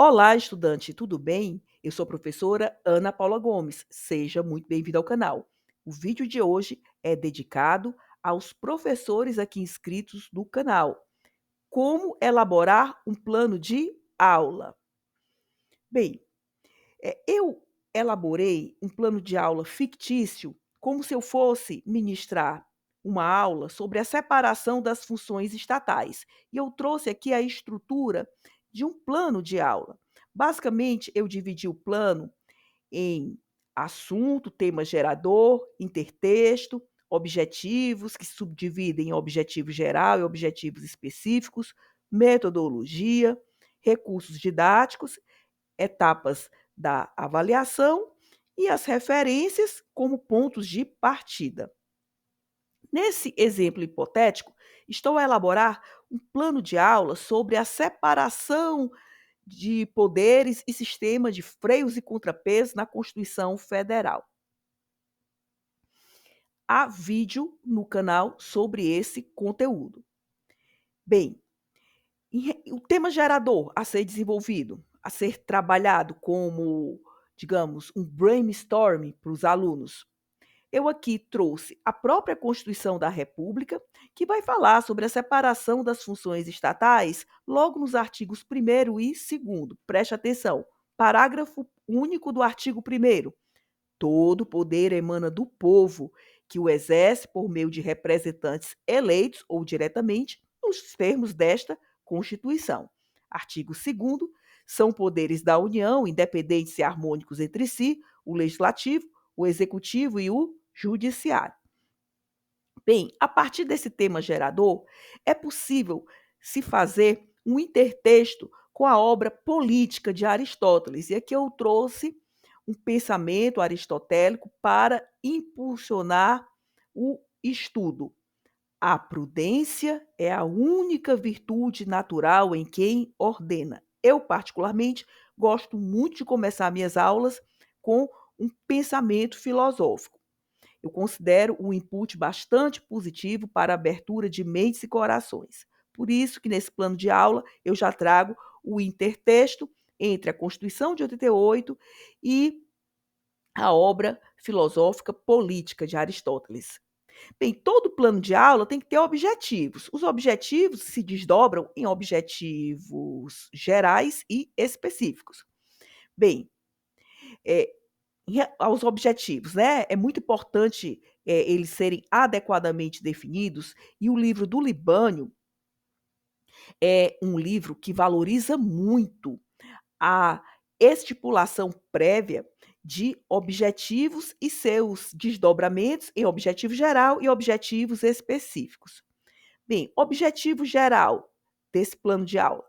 Olá, estudante, tudo bem? Eu sou a professora Ana Paula Gomes. Seja muito bem-vindo ao canal. O vídeo de hoje é dedicado aos professores aqui inscritos do canal. Como elaborar um plano de aula? Bem, eu elaborei um plano de aula fictício como se eu fosse ministrar uma aula sobre a separação das funções estatais. E eu trouxe aqui a estrutura de um plano de aula. Basicamente, eu dividi o plano em assunto, tema gerador, intertexto, objetivos, que se subdividem em objetivo geral e objetivos específicos, metodologia, recursos didáticos, etapas da avaliação e as referências como pontos de partida. Nesse exemplo hipotético, estou a elaborar um plano de aula sobre a separação de poderes e sistema de freios e contrapesos na Constituição Federal. Há vídeo no canal sobre esse conteúdo. Bem, o tema gerador a ser desenvolvido, a ser trabalhado como, digamos, um brainstorming para os alunos. Eu aqui trouxe a própria Constituição da República, que vai falar sobre a separação das funções estatais logo nos artigos 1º e 2º. Preste atenção. Parágrafo único do artigo 1º. Todo poder emana do povo, que o exerce por meio de representantes eleitos ou diretamente, nos termos desta Constituição. Artigo 2º. São poderes da União, independentes e harmônicos entre si, o legislativo, o executivo e o judiciário. Bem, a partir desse tema gerador, é possível se fazer um intertexto com a obra Política de Aristóteles. E aqui eu trouxe um pensamento aristotélico para impulsionar o estudo. A prudência é a única virtude natural em quem ordena. Eu, particularmente, gosto muito de começar minhas aulas com um pensamento filosófico. Eu considero um input bastante positivo para a abertura de mentes e corações. Por isso que nesse plano de aula eu já trago o intertexto entre a Constituição de 88 e a obra filosófica política de Aristóteles. Bem, todo plano de aula tem que ter objetivos. Os objetivos se desdobram em objetivos gerais e específicos. Bem, aos objetivos, né? É muito importante eles serem adequadamente definidos, e o livro do Libânio é um livro que valoriza muito a estipulação prévia de objetivos e seus desdobramentos em objetivo geral e objetivos específicos. Bem, objetivo geral desse plano de aula: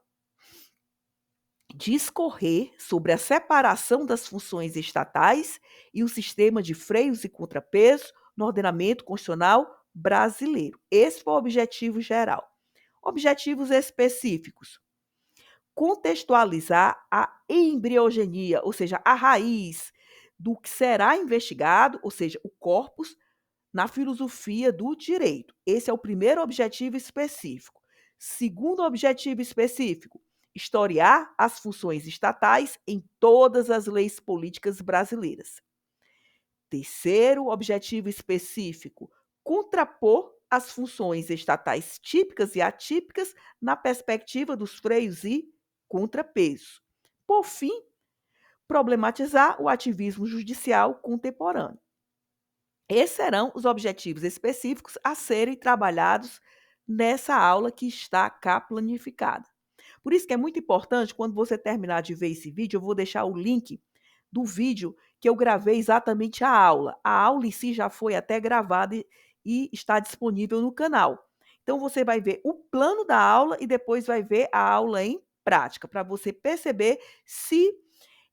discorrer sobre a separação das funções estatais e o sistema de freios e contrapesos no ordenamento constitucional brasileiro. Esse foi o objetivo geral. Objetivos específicos: contextualizar a embriogenia, ou seja, a raiz do que será investigado, ou seja, o corpus, na filosofia do direito. Esse é o primeiro objetivo específico. Segundo objetivo específico: historiar as funções estatais em todas as leis políticas brasileiras. Terceiro objetivo específico: contrapor as funções estatais típicas e atípicas na perspectiva dos freios e contrapesos. Por fim, problematizar o ativismo judicial contemporâneo. Esses serão os objetivos específicos a serem trabalhados nessa aula que está cá planificada. Por isso que é muito importante, quando você terminar de ver esse vídeo, eu vou deixar o link do vídeo que eu gravei exatamente a aula. A aula em si já foi até gravada e está disponível no canal. Então, você vai ver o plano da aula e depois vai ver a aula em prática, para você perceber se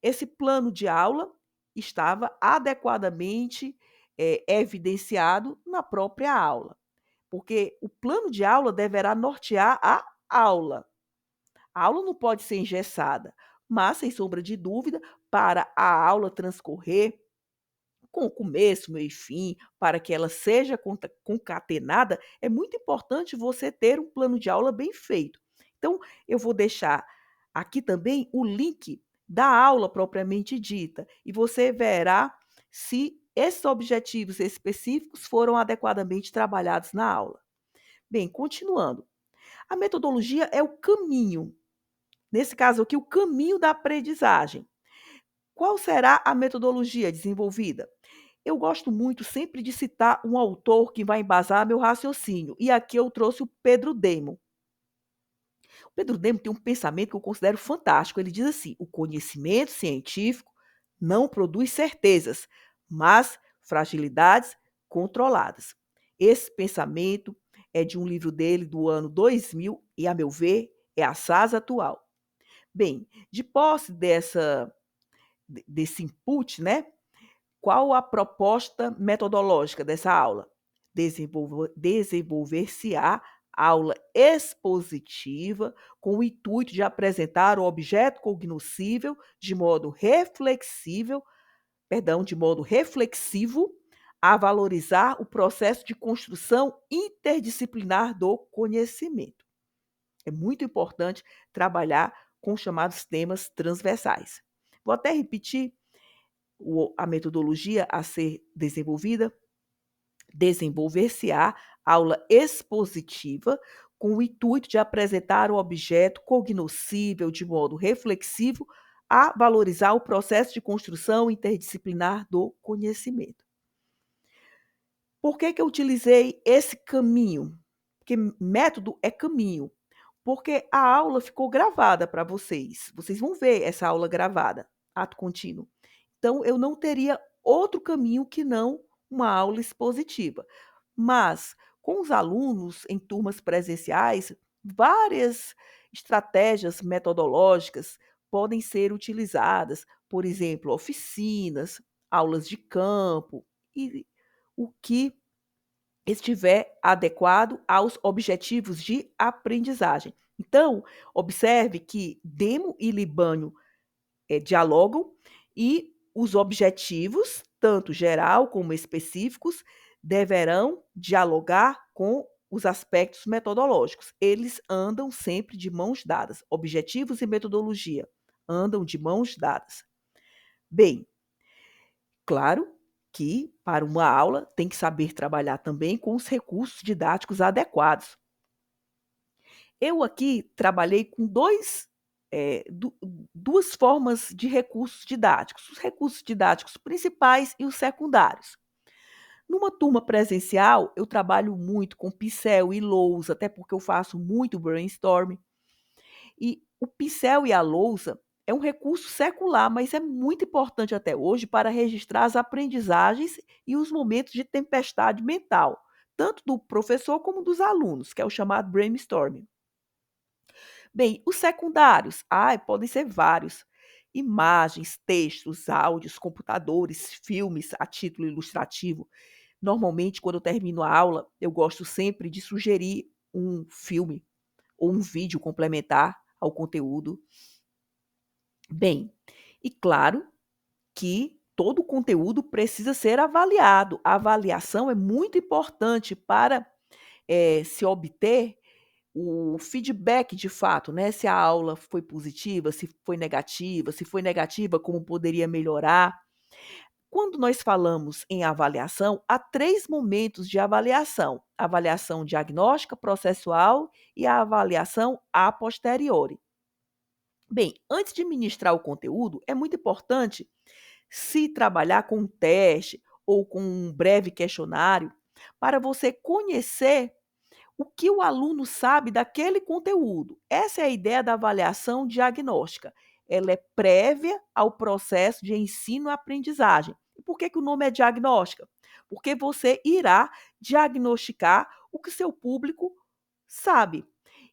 esse plano de aula estava adequadamente evidenciado na própria aula. Porque o plano de aula deverá nortear a aula. A aula não pode ser engessada, mas, sem sombra de dúvida, para a aula transcorrer com começo, meio e fim, para que ela seja concatenada, é muito importante você ter um plano de aula bem feito. Então, eu vou deixar aqui também o link da aula propriamente dita, e você verá se esses objetivos específicos foram adequadamente trabalhados na aula. Bem, continuando. A metodologia é o caminho, nesse caso aqui, o caminho da aprendizagem. Qual será a metodologia desenvolvida? Eu gosto muito sempre de citar um autor que vai embasar meu raciocínio, e aqui eu trouxe o Pedro Demo. O Pedro Demo tem um pensamento que eu considero fantástico. Ele diz assim: o conhecimento científico não produz certezas, mas fragilidades controladas. Esse pensamento é de um livro dele do ano 2000 e, a meu ver, é assaz atual. Bem, de posse desse input, né? Qual a proposta metodológica dessa aula? Desenvolver-se-á aula expositiva com o intuito de apresentar o objeto cognoscível de modo reflexivo, a valorizar o processo de construção interdisciplinar do conhecimento. É muito importante trabalhar com os chamados temas transversais. Vou até repetir a metodologia a ser desenvolvida. Desenvolver-se-á aula expositiva com o intuito de apresentar o objeto cognoscível de modo reflexivo a valorizar o processo de construção interdisciplinar do conhecimento. Por que eu utilizei esse caminho? Porque método é caminho. Porque a aula ficou gravada para vocês. Vocês vão ver essa aula gravada, ato contínuo. Então, eu não teria outro caminho que não uma aula expositiva. Mas, com os alunos em turmas presenciais, várias estratégias metodológicas podem ser utilizadas, por exemplo, oficinas, aulas de campo e o que estiver adequado aos objetivos de aprendizagem. Então, observe que Demo e Libânio dialogam e os objetivos, tanto geral como específicos, deverão dialogar com os aspectos metodológicos. Eles andam sempre de mãos dadas. Objetivos e metodologia andam de mãos dadas. Bem, claro que para uma aula tem que saber trabalhar também com os recursos didáticos adequados. Eu aqui trabalhei com duas formas de recursos didáticos, os recursos didáticos principais e os secundários. Numa turma presencial, eu trabalho muito com pincel e lousa, até porque eu faço muito brainstorming. E o pincel e a lousa é um recurso secular, mas é muito importante até hoje para registrar as aprendizagens e os momentos de tempestade mental, tanto do professor como dos alunos, que é o chamado brainstorming. Bem, os secundários, podem ser vários. Imagens, textos, áudios, computadores, filmes a título ilustrativo. Normalmente, quando eu termino a aula, eu gosto sempre de sugerir um filme ou um vídeo complementar ao conteúdo. Bem, e claro que todo o conteúdo precisa ser avaliado. A avaliação é muito importante para se obter o feedback de fato, né? Se a aula foi positiva, se foi negativa, como poderia melhorar. Quando nós falamos em avaliação, há 3 momentos de avaliação: a avaliação diagnóstica, processual e a avaliação a posteriori. Bem, antes de ministrar o conteúdo, é muito importante se trabalhar com um teste ou com um breve questionário para você conhecer o que o aluno sabe daquele conteúdo. Essa é a ideia da avaliação diagnóstica. Ela é prévia ao processo de ensino-aprendizagem. E por que o nome é diagnóstica? Porque você irá diagnosticar o que seu público sabe.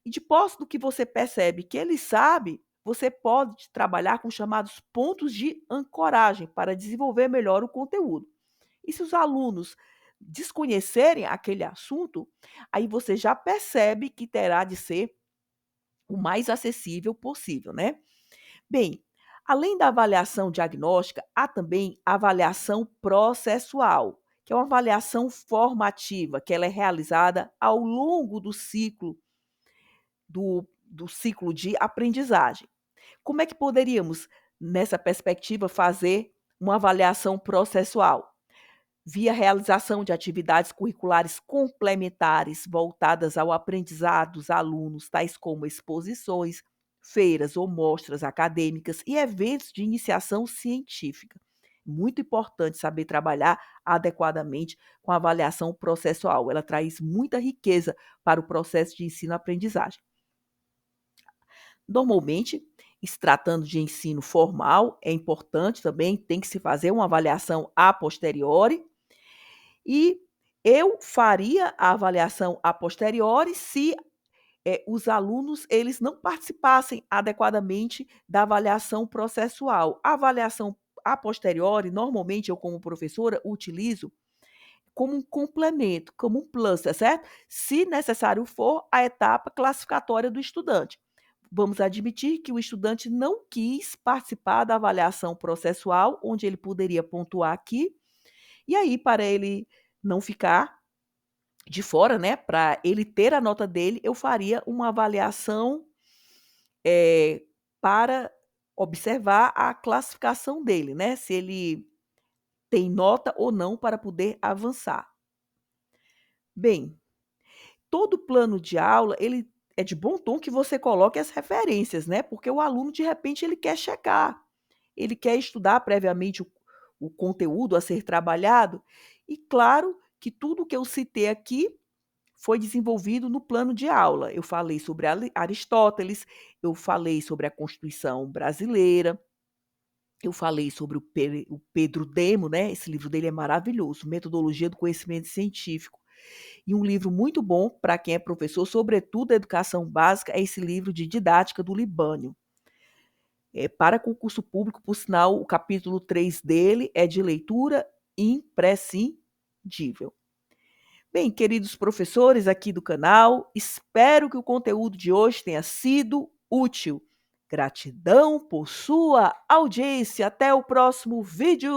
E de posse do que você percebe que ele sabe, você pode trabalhar com chamados pontos de ancoragem para desenvolver melhor o conteúdo. E se os alunos desconhecerem aquele assunto, aí você já percebe que terá de ser o mais acessível possível, né? Bem, além da avaliação diagnóstica, há também a avaliação processual, que é uma avaliação formativa, que ela é realizada ao longo do ciclo de aprendizagem. Como é que poderíamos, nessa perspectiva, fazer uma avaliação processual? Via realização de atividades curriculares complementares voltadas ao aprendizado dos alunos, tais como exposições, feiras ou mostras acadêmicas e eventos de iniciação científica. Muito importante saber trabalhar adequadamente com a avaliação processual. Ela traz muita riqueza para o processo de ensino-aprendizagem. Normalmente, se tratando de ensino formal, é importante também, tem que se fazer uma avaliação a posteriori, e eu faria a avaliação a posteriori se os alunos eles não participassem adequadamente da avaliação processual. A avaliação a posteriori, normalmente eu como professora utilizo como um complemento, como um plus, tá certo? Se necessário for, a etapa classificatória do estudante. Vamos admitir que o estudante não quis participar da avaliação processual, onde ele poderia pontuar aqui, e aí, para ele não ficar de fora, né, para ele ter a nota dele, eu faria uma avaliação, eh, para observar a classificação dele, né, se ele tem nota ou não para poder avançar. Bem, todo plano de aula, ele é de bom tom que você coloque as referências, né, porque o aluno, de repente, ele quer checar, ele quer estudar previamente o conteúdo a ser trabalhado, e claro que tudo o que eu citei aqui foi desenvolvido no plano de aula. Eu falei sobre Aristóteles, eu falei sobre a Constituição Brasileira, eu falei sobre o Pedro Demo, né, esse livro dele é maravilhoso, Metodologia do Conhecimento Científico. E um livro muito bom para quem é professor, sobretudo a educação básica, é esse livro de didática do Libânio. Para concurso público, por sinal, o capítulo 3 dele é de leitura imprescindível. Bem, queridos professores aqui do canal, espero que o conteúdo de hoje tenha sido útil. Gratidão por sua audiência. Até o próximo vídeo!